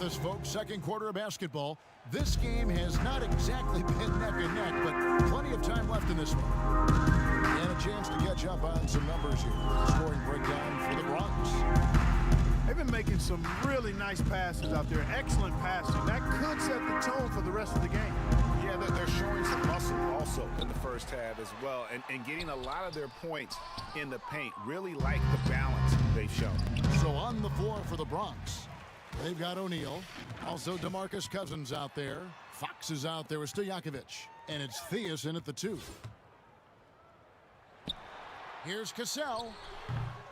with us, folks. Second quarter of basketball. This game has not exactly been neck and neck, but plenty of time left in this one. And a chance to catch up on some numbers here. Scoring breakdown for the Bronx. They've been making some really nice passes out there. Excellent passing. That could set the tone for the rest of the game. Yeah, they're showing some muscle also in the first half as well. And getting a lot of their points in the paint. Really like the balance they've shown. So on the floor for the Bronx, they've got O'Neal. Also DeMarcus Cousins out there. Fox is out there with Stojakovic. And it's Theus in at the 2. Here's Cassell.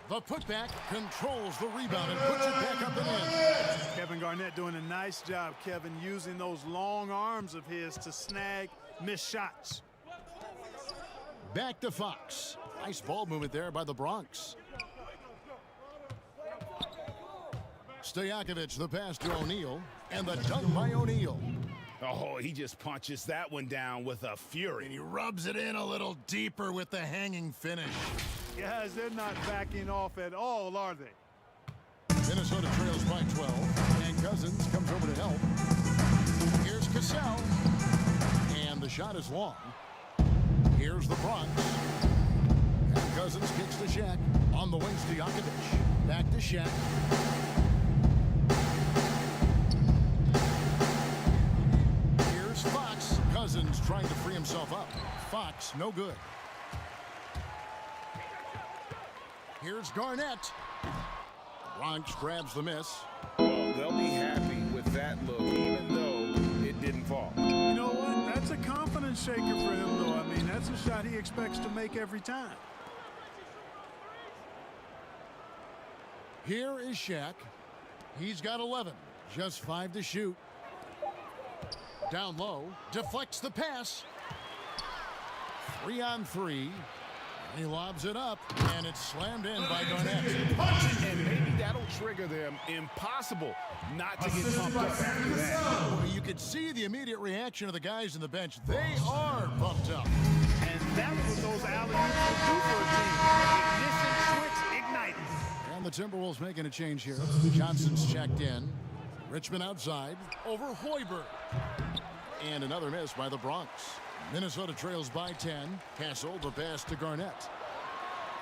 The putback controls the rebound and puts it back up and in. Kevin Garnett doing a nice job, Kevin, using those long arms of his to snag missed shots. Back to Fox. Nice ball movement there by the Bronx. Stojakovic, the pass to O'Neal, and the dunk by O'Neal. Oh, he just punches that one down with a fury. And he rubs it in a little deeper with the hanging finish. Guys, they're not backing off at all, are they? Minnesota trails by 12, and Cousins comes over to help. Here's Cassell, and the shot is long. Here's the Bronx. And Cousins kicks to Shaq. On the wings, Stojakovic. Back to Shaq. Here's Fox. Cousins trying to free himself up. Fox, no good. Here's Garnett. Bronx grabs the miss. Well, they'll be happy with that look, even though it didn't fall. You know what? That's a confidence shaker for him, though. I mean, that's a shot he expects to make every time. Here is Shaq. He's got 11. Just 5 to shoot. Down low. Deflects the pass. 3 on 3. He lobs it up, and it's slammed in by Garnett. And maybe that'll trigger them. Impossible not to get pumped up after that. Well, you could see the immediate reaction of the guys in the bench. They are pumped up. And that's what those alley-oops will do for a team. Ignition switch ignited. And the Timberwolves making a change here. Johnson's checked in. Richmond outside. Over Hoiberg. And another miss by the Bronx. Minnesota trails by 10. Castle, the pass to Garnett.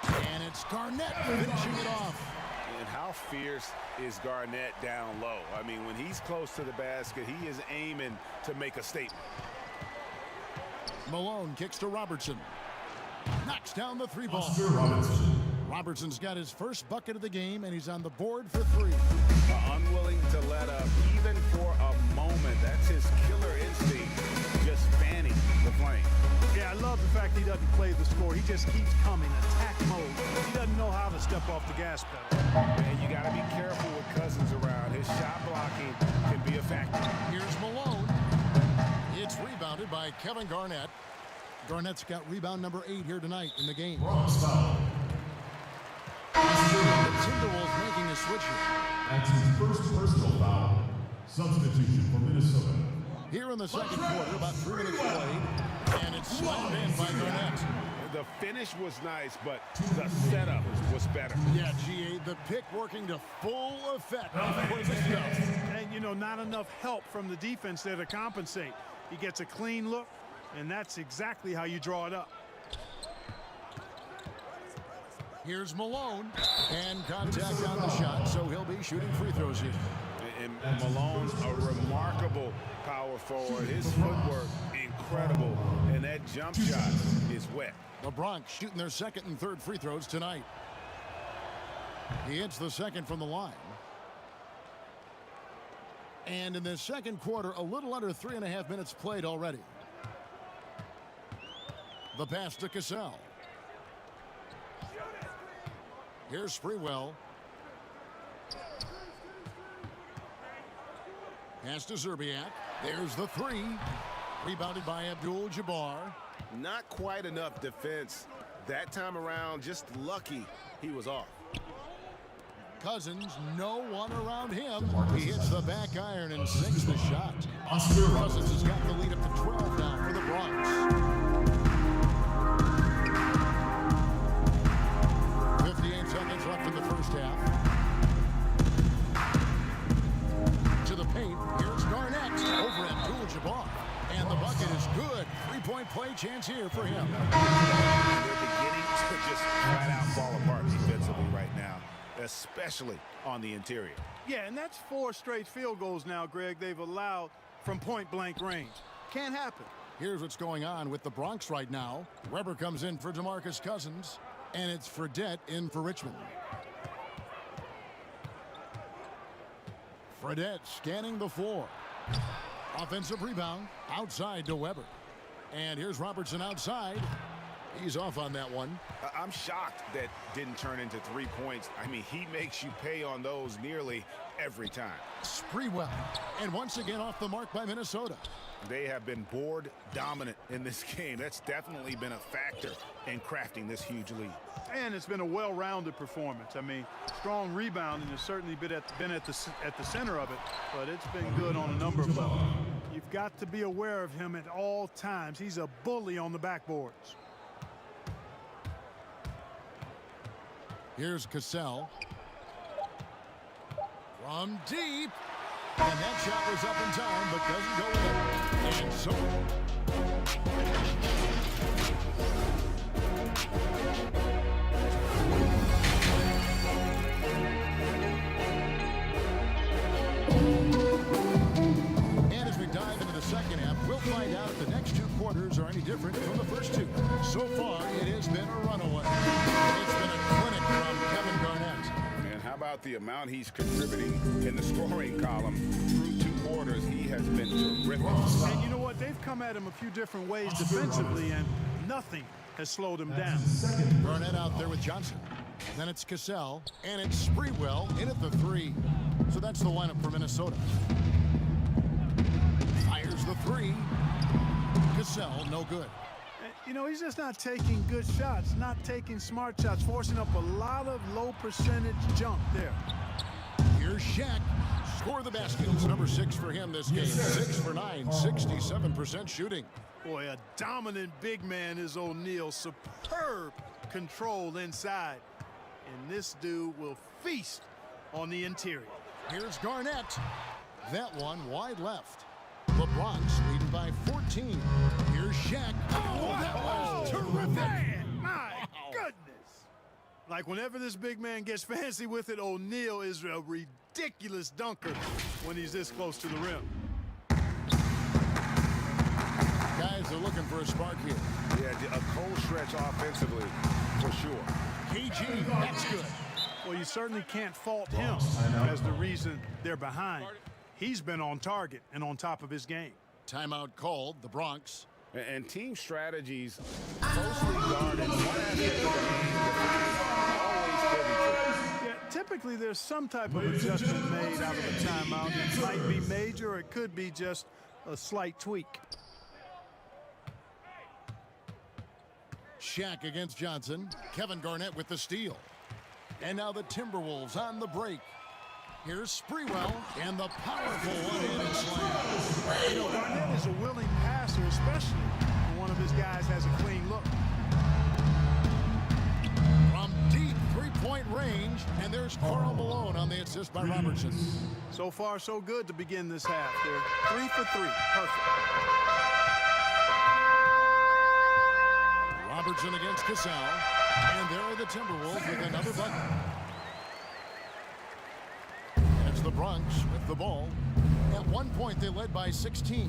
And it's Garnett finishing it off. And how fierce is Garnett down low? I mean, when he's close to the basket, he is aiming to make a statement. Malone kicks to Robertson. Knocks down the 3-ball. Robertson's got his first bucket of the game, and he's on the board for 3. Unwilling to let up even for a moment. That's his killer instinct, just fanning the flame. Yeah, I love the fact he doesn't play the score. He just keeps coming, attack mode. He doesn't know how to step off the gas pedal. And you got to be careful with Cousins around. His shot blocking can be a factor. Here's Malone. It's rebounded by Kevin Garnett. Garnett's got rebound number 8 here tonight in the game. The Timberwolves making a switch here. That's his first personal foul. Substitution for Minnesota. Here in the second quarter, about 3 minutes played, and it's slammed in by Garnett. The finish was nice, but the setup was better. Yeah, G.A., the pick working to full effect. And, you know, not enough help from the defense there to compensate. He gets a clean look, and that's exactly how you draw it up. Here's Malone, and contact on the shot, so he'll be shooting free throws here. And Malone's a remarkable power forward. His footwork, incredible. And that jump shot is wet. The Bronx shooting their second and third free throws tonight. He hits the second from the line. And in this second quarter, a little under 3.5 minutes played already. The pass to Cassell. Here's Sprewell. Pass to Zerbiak. There's the 3. Rebounded by Abdul-Jabbar. Not quite enough defense that time around. Just lucky he was off. Cousins, no one around him. He hits the back iron and sinks the shot. Cousins has got the lead up to 12 now for the Bronx. 58 seconds left in the first half. To the paint. chance here for him. They're beginning to just flat out fall apart defensively right now, especially on the interior. Yeah, and that's 4 straight field goals now, Greg, they've allowed from point-blank range. Can't happen. Here's what's going on with the Bronx right now. Weber comes in for DeMarcus Cousins, and it's Fredette in for Richmond. Fredette scanning the floor. Offensive rebound outside to Weber. And here's Robertson outside. He's off on that one. I'm shocked that didn't turn into 3 points. I mean, he makes you pay on those nearly every time. Sprewell. And once again off the mark by Minnesota. They have been board dominant in this game. That's definitely been a factor in crafting this huge lead. And it's been a well-rounded performance. I mean, strong rebounding has certainly been at the center of it, but it's been good on a number of levels. You've got to be aware of him at all times. He's a bully on the backboards. Here's Cassell. From deep. And that shot was up in time, but doesn't go in. And so... And as we dive into the second half, we'll find out if the next 2 quarters are any different from the first 2. So far, it has been a runaway. It's been a clinic from Kevin Garnett. And how about the amount he's contributing in the scoring column? Through 2 quarters, he has been terrific. And you know what? They've come at him a few different ways defensively, and nothing has slowed him down. Garnett out there with Johnson. Then it's Cassell, and it's Sprewell in at the 3. So that's the lineup for Minnesota. Fires the 3. Cassell, no good. You know, he's just not taking good shots, not taking smart shots, forcing up a lot of low percentage jump there. Here's Shaq. Score the baskets. Number 6 for him this game. 6 for 9, 67% shooting. Boy, a dominant big man is O'Neal. Superb control inside. And this dude will feast on the interior. Here's Garnett. That one wide left. The Bronx leading by 14. Here's Shaq. Oh, that was terrific. Man, my goodness. Like whenever this big man gets fancy with it, O'Neal is a ridiculous dunker when he's this close to the rim. Guys are looking for a spark here. Yeah, a cold stretch offensively, for sure. KG, that's good. Well, you certainly can't fault him as the reason they're behind. He's been on target and on top of his game. Timeout called, the Bronx. And team strategies closely guarded. One aspect of the game always Yeah, typically there's some type of adjustment made out of a timeout. It might be major or it could be just a slight tweak. Shaq against Johnson. Kevin Garnett with the steal. And now the Timberwolves on the break. Here's Sprewell and the powerful one-handed slam. You know, Garnett is a willing passer, especially when one of his guys has a clean look. From deep three-point range, and there's Karl Malone on the assist by Robertson. So far, so good to begin this half. They're 3 for 3. Perfect. Robertson against Cassell. And there are the Timberwolves with another bucket. It's the Bronx with the ball. At one point, they led by 16.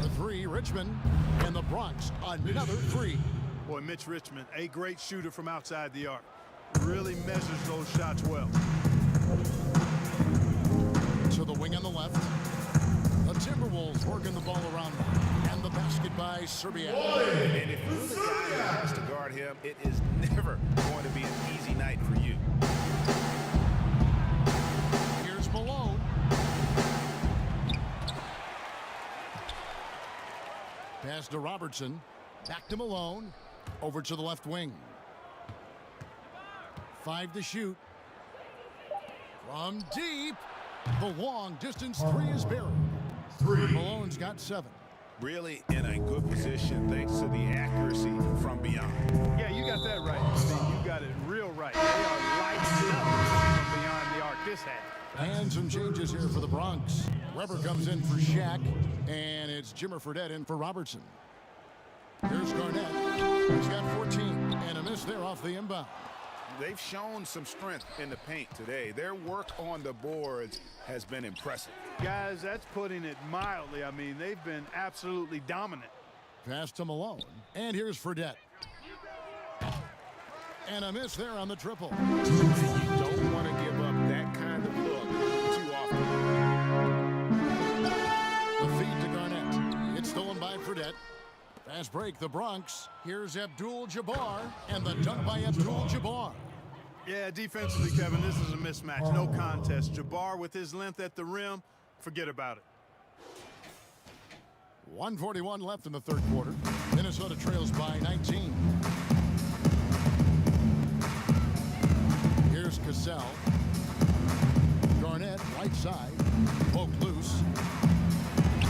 The 3, Richmond, and the Bronx, another 3. Boy, Mitch Richmond, a great shooter from outside the arc. Really measures those shots well. To the wing on the left. The Timberwolves working the ball around them. And the basket by Serbia. And if you're the guy that has to guard him, it is never going to be an easy night for you. Here's Malone. Pass to Robertson. Back to Malone. Over to the left wing. 5 to shoot. From deep. The long distance 3 is buried. Malone's got 7. Really in a good position thanks to the accuracy from beyond. Yeah, you got that right. Steve. You got it real right. They are lights up from beyond the arc this half. And And some changes here for the Bronx. Weber comes in for Shaq, and it's Jimmer Fredette in for Robertson. Here's Garnett. He's got 14, and a miss there off the inbound. They've shown some strength in the paint today. Their work on the boards has been impressive. Guys, that's putting it mildly. I mean, they've been absolutely dominant. Pass to Malone, and here's Fredette. And a miss there on the triple. You don't want to give up that kind of look too often. The feed to Garnett. It's stolen by Fredette. Fast break, the Bronx. Here's Abdul-Jabbar, and the dunk by Abdul-Jabbar. Yeah, defensively, Kevin, this is a mismatch. No contest. Jabbar with his length at the rim, forget about it. 1:41 left in the third quarter. Minnesota trails by 19. Here's Cassell. Garnett, right side. Poked loose.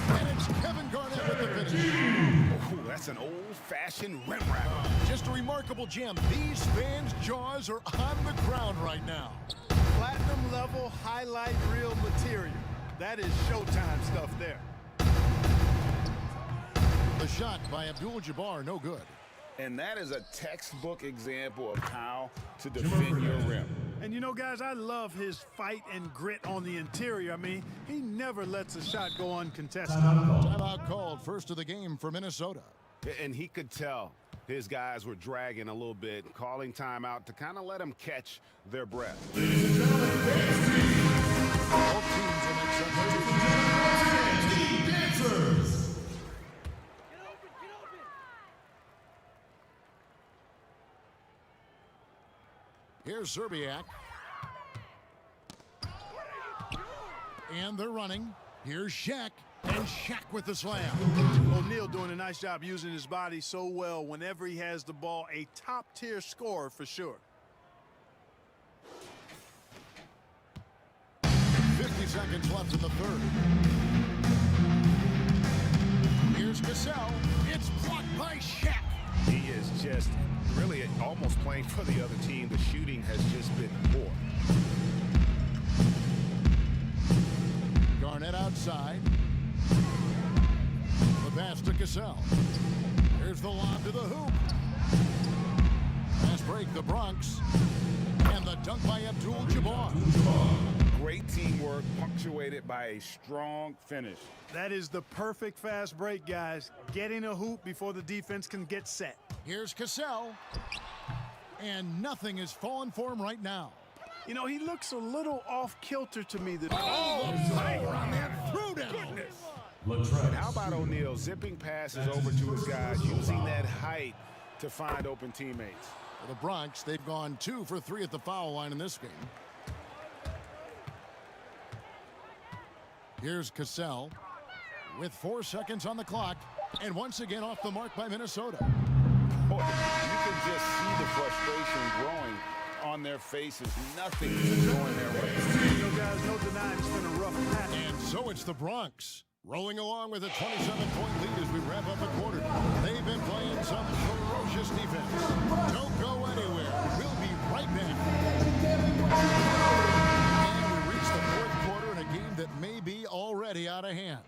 And it's Kevin Garnett with the finish. Ooh, that's an old-fashioned rim wrap. Just a remarkable gem. These fans' jaws are on the ground right now. Platinum level highlight reel material. That is Showtime stuff there. The shot by Abdul-Jabbar, no good. And that is a textbook example of how to defend your rim. And you know, guys, I love his fight and grit on the interior. I mean, he never lets a shot go uncontested. Timeout called, first of the game for Minnesota. And he could tell his guys were dragging a little bit, calling timeout to kind of let them catch their breath. Both teams will make substitutions. Here's Serbiak. And they're running. Here's Shaq. And Shaq with the slam. O'Neal doing a nice job using his body so well whenever he has the ball. A top-tier scorer for sure. 50 seconds left in the third. Here's Cassell. It's blocked by Shaq. He is just really almost playing for the other team. The shooting has just been poor. Garnett outside. The pass to Cassell. Here's the lob to the hoop. Fast break, the Bronx. And the dunk by Abdul-Jabbar. Great teamwork punctuated by a strong finish. That is the perfect fast break, guys. Getting a hoop before the defense can get set. Here's Cassell. And nothing is falling for him right now. You know, he looks a little off-kilter to me. Oh, on that throwdown. And how about O'Neal zipping passes over to his guys, using that height to find open teammates? For the Bronx, they've gone 2 for 3 at the foul line in this game. Here's Cassell with 4 seconds on the clock, and once again off the mark by Minnesota. Boy, you can just see the frustration growing on their faces. Nothing is going their way. You know, guys, no denying it's been a rough patch. And so it's the Bronx rolling along with a 27-point lead as we wrap up the quarter. They've been playing some ferocious defense. Don't go anywhere. We'll be right back. And we reach the fourth quarter in a game that may be already out of hand.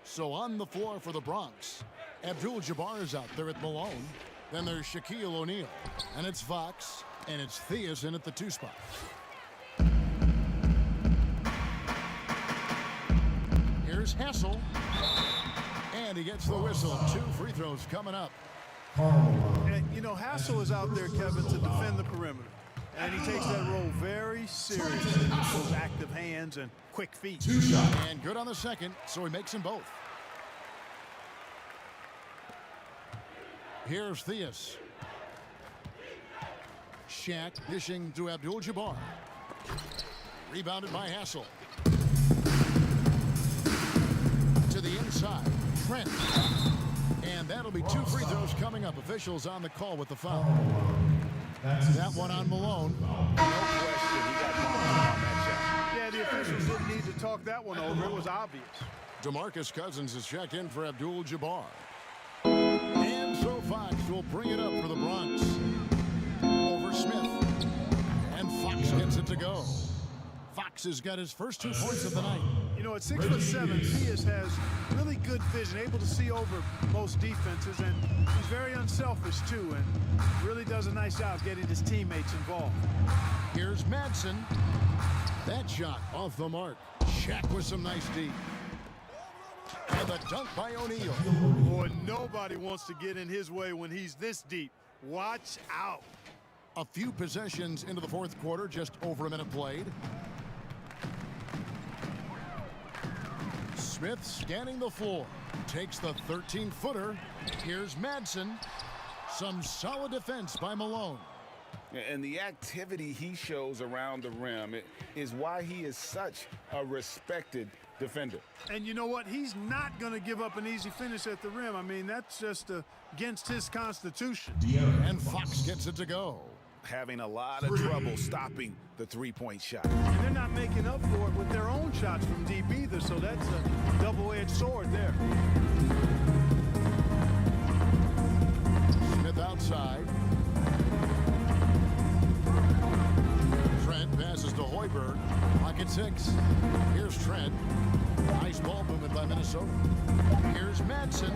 So on the floor for the Bronx, Abdul-Jabbar is out there at Malone. Then there's Shaquille O'Neal. And it's Fox. And it's Theus in at the 2 spot. Here's Hassel. And he gets the whistle. 2 free throws coming up. And, you know, Hassel is out there, Kevin, to defend the perimeter. And he takes that role very seriously. Those active hands and quick feet. And good on the second, so he makes them both. Here's Theus. Shaq dishing to Abdul-Jabbar. Rebounded by Hassel. To the inside, Trent. And that'll be 2 free throws coming up. Officials on the call with the foul. That one on Malone. No question, he got bumped on that shot. Yeah, the officials didn't need to talk that one over. It was obvious. DeMarcus Cousins is checked in for Abdul-Jabbar. And so Fox will bring it up for the Bronx. Over Smith. And Fox gets it to go. Fox has got his first 2 points of the night. You know, at 6'7", Pius has really good vision, able to see over most defenses, and he's very unselfish too, and really does a nice job getting his teammates involved. Here's Madsen. That shot off the mark. Shaq with some nice D. And the dunk by O'Neal. Boy, nobody wants to get in his way when he's this deep. Watch out. A few possessions into the fourth quarter, just over a minute played. Smith scanning the floor. Takes the 13-footer. Here's Madsen. Some solid defense by Malone. And the activity he shows around the rim is why he is such a respected defender. And you know what? He's not going to give up an easy finish at the rim. I mean, that's just against his constitution. And Fox gets it to go. Having a lot of trouble stopping the three-point shot. And they're not making up for it with their own shots from deep either, so that's a double-edged sword there. Smith outside. Trent passes to Hoiberg. Pocket 6. Here's Trent. Nice ball movement by Minnesota. Here's Madsen.